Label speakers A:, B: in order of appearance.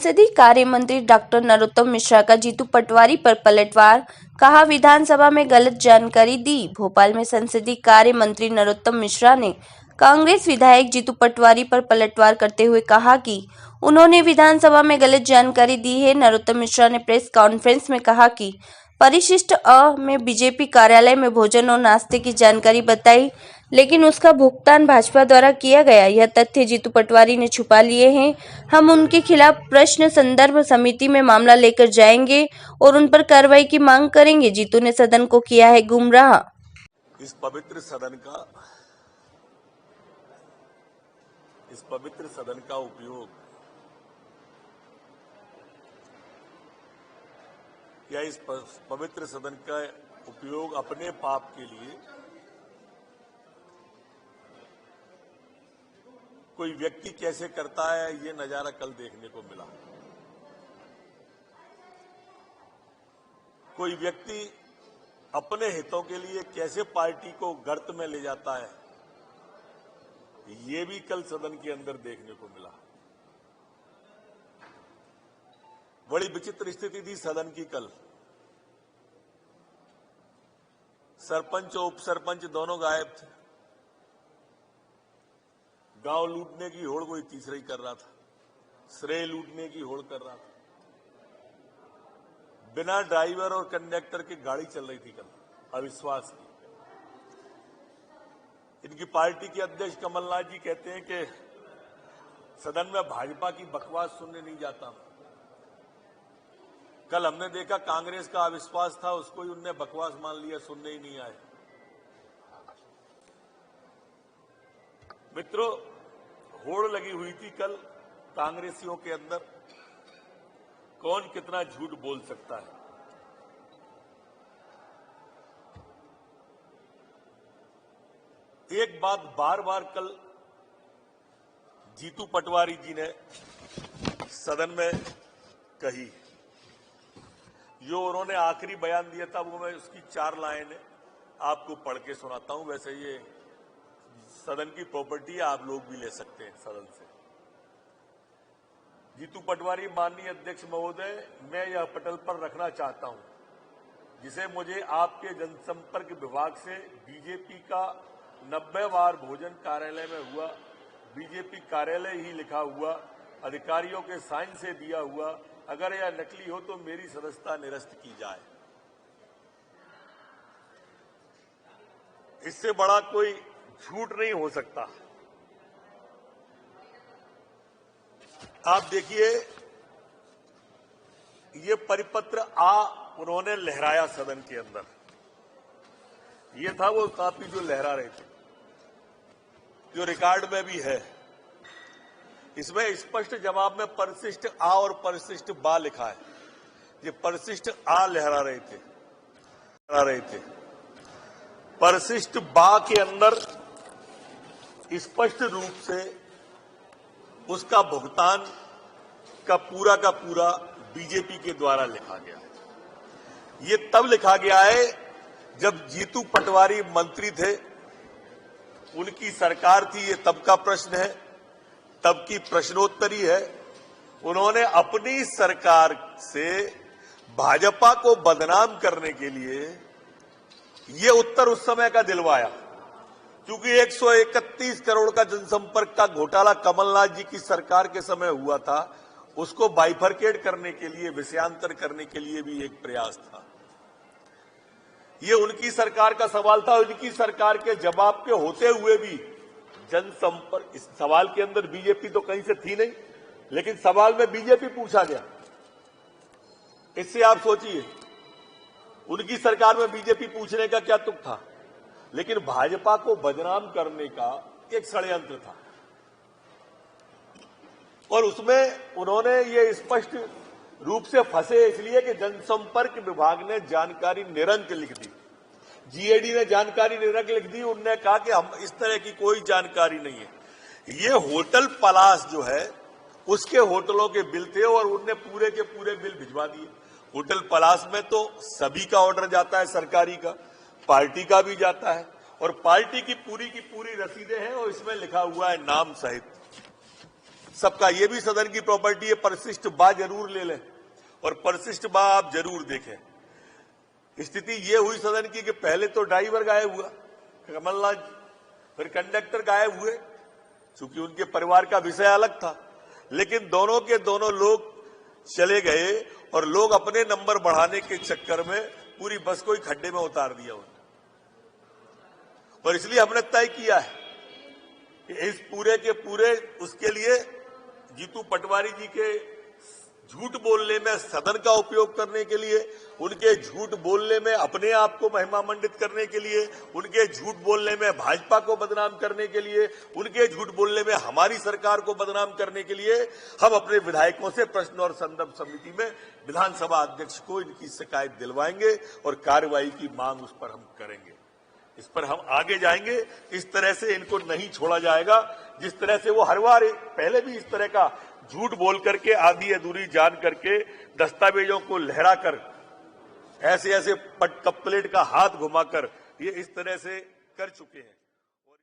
A: संसदीय कार्य मंत्री डॉक्टर नरोत्तम मिश्रा का जीतू पटवारी पर पलटवार, कहा विधानसभा में गलत जानकारी दी। भोपाल में संसदीय कार्य मंत्री नरोत्तम मिश्रा ने कांग्रेस विधायक जीतू पटवारी पर पलटवार करते हुए कहा कि उन्होंने विधानसभा में गलत जानकारी दी है। नरोत्तम मिश्रा ने प्रेस कॉन्फ्रेंस में कहा कि परिशिष्ट अ में बीजेपी कार्यालय में भोजन और नाश्ते की जानकारी बताई, लेकिन उसका भुगतान भाजपा द्वारा किया गया। यह तथ्य जीतू पटवारी ने छुपा लिए हैं। हम उनके खिलाफ प्रश्न संदर्भ समिति में मामला लेकर जाएंगे और उन पर कार्रवाई की मांग करेंगे। जीतू ने सदन को किया है गुमराह।
B: इस पवित्र सदन का उपयोग या इस पवित्र सदन का उपयोग अपने पाप के लिए कोई व्यक्ति कैसे करता है, ये नजारा कल देखने को मिला। कोई व्यक्ति अपने हितों के लिए कैसे पार्टी को गर्त में ले जाता है, ये भी कल सदन के अंदर देखने को मिला। बड़ी विचित्र स्थिति थी सदन की कल। सरपंच और उपसरपंच दोनों गायब थे। गांव लूटने की होड़ कोई तीसरा ही कर रहा था, श्रेय लूटने की होड़ कर रहा था। बिना ड्राइवर और कंडक्टर की गाड़ी चल रही थी कल, अविश्वास की। इनकी पार्टी के अध्यक्ष कमलनाथ जी कहते हैं कि सदन में भाजपा की बकवास सुनने नहीं जाता। कल हमने देखा कांग्रेस का अविश्वास था, उसको ही उनने बकवास मान लिया, सुनने ही नहीं आए। मित्रों, होड़ लगी हुई थी कल कांग्रेसियों के अंदर, कौन कितना झूठ बोल सकता है। एक बात बार बार कल जीतू पटवारी जी ने सदन में कही, जो उन्होंने आखिरी बयान दिया था, वो मैं उसकी 4 लाइनें आपको पढ़ के सुनाता हूं। वैसे ये सदन की प्रॉपर्टी है, आप लोग भी ले सकते हैं सदन से। जीतू पटवारी, माननीय अध्यक्ष महोदय, मैं यह पटल पर रखना चाहता हूं, जिसे मुझे आपके जनसंपर्क विभाग से बीजेपी का 90 बार भोजन कार्यालय में हुआ, बीजेपी कार्यालय ही लिखा हुआ, अधिकारियों के साइन से दिया हुआ, अगर यह नकली हो तो मेरी सदस्यता निरस्त की जाए। इससे बड़ा कोई झूठ नहीं हो सकता। आप देखिए, ये परिपत्र उन्होंने लहराया सदन के अंदर। ये था वो कापी जो लहरा रहे थे, जो रिकॉर्ड में भी है। इसमें स्पष्ट जवाब में परिशिष्ट आ और परिशिष्ट बा लिखा है। ये परिशिष्ट आ लहरा रहे थे। परिशिष्ट बा के अंदर स्पष्ट रूप से उसका भुगतान का पूरा बीजेपी के द्वारा लिखा गया है। ये तब लिखा गया है जब जीतू पटवारी मंत्री थे, उनकी सरकार थी। ये तब का प्रश्न है, तब की प्रश्नोत्तरी है। उन्होंने अपनी सरकार से भाजपा को बदनाम करने के लिए ये उत्तर उस समय का दिलवाया, क्योंकि 131 करोड़ का जनसंपर्क का घोटाला कमलनाथ जी की सरकार के समय हुआ था। उसको बाइफरकेट करने के लिए, विषयांतर करने के लिए भी एक प्रयास था। ये उनकी सरकार का सवाल था। उनकी सरकार के जवाब के होते हुए भी जनसंपर्क, इस सवाल के अंदर बीजेपी तो कहीं से थी नहीं, लेकिन सवाल में बीजेपी पूछा गया। इससे आप सोचिए, उनकी सरकार में बीजेपी पूछने का क्या तुक था, लेकिन भाजपा को बदनाम करने का एक षड्यंत्र था। और उसमें उन्होंने ये स्पष्ट रूप से फंसे इसलिए कि जनसंपर्क विभाग ने जानकारी निरंक लिख दी, जीएडी ने जानकारी निरंक लिख दी। उन्होंने कहा कि हम इस तरह की कोई जानकारी नहीं है। ये होटल पलास जो है, उसके होटलों के बिल थे और उनने पूरे के पूरे बिल भिजवा दिए। होटल पलास में तो सभी का ऑर्डर जाता है, सरकारी का, पार्टी का भी जाता है, और पार्टी की पूरी रसीदें हैं और इसमें लिखा हुआ है नाम सहित। सबका ये भी सदन की प्रॉपर्टी है, परिशिष्ट बा जरूर ले लें और परिशिष्ट बा आप जरूर देखें। स्थिति ये हुई सदन की कि पहले तो ड्राइवर गायब हुआ कमलनाथ, फिर कंडक्टर गायब हुए, चूंकि उनके परिवार का विषय अलग था, लेकिन दोनों के दोनों लोग चले गए और लोग अपने नंबर बढ़ाने के चक्कर में पूरी बस को ही खड्डे में उतार दिया उन्होंने। और इसलिए हमने तय किया है कि इस पूरे के पूरे उसके लिए जीतू पटवारी जी के झूठ बोलने में सदन का उपयोग करने के लिए, उनके झूठ बोलने में अपने आप को महिमामंडित करने के लिए, उनके झूठ बोलने में भाजपा को बदनाम करने के लिए, उनके झूठ बोलने में हमारी सरकार को बदनाम करने के लिए हम अपने विधायकों से प्रश्न और संदर्भ समिति में विधानसभा अध्यक्ष को इनकी शिकायत दिलवाएंगे और कार्रवाई की मांग उस पर हम करेंगे। इस पर हम आगे जाएंगे। इस तरह से इनको नहीं छोड़ा जाएगा जिस तरह से वो हर बार पहले भी इस तरह का झूठ बोल करके आधी अधूरी जान करके दस्तावेजों को लहराकर ऐसे ऐसे कप प्लेट का हाथ घुमाकर ये इस तरह से कर चुके हैं।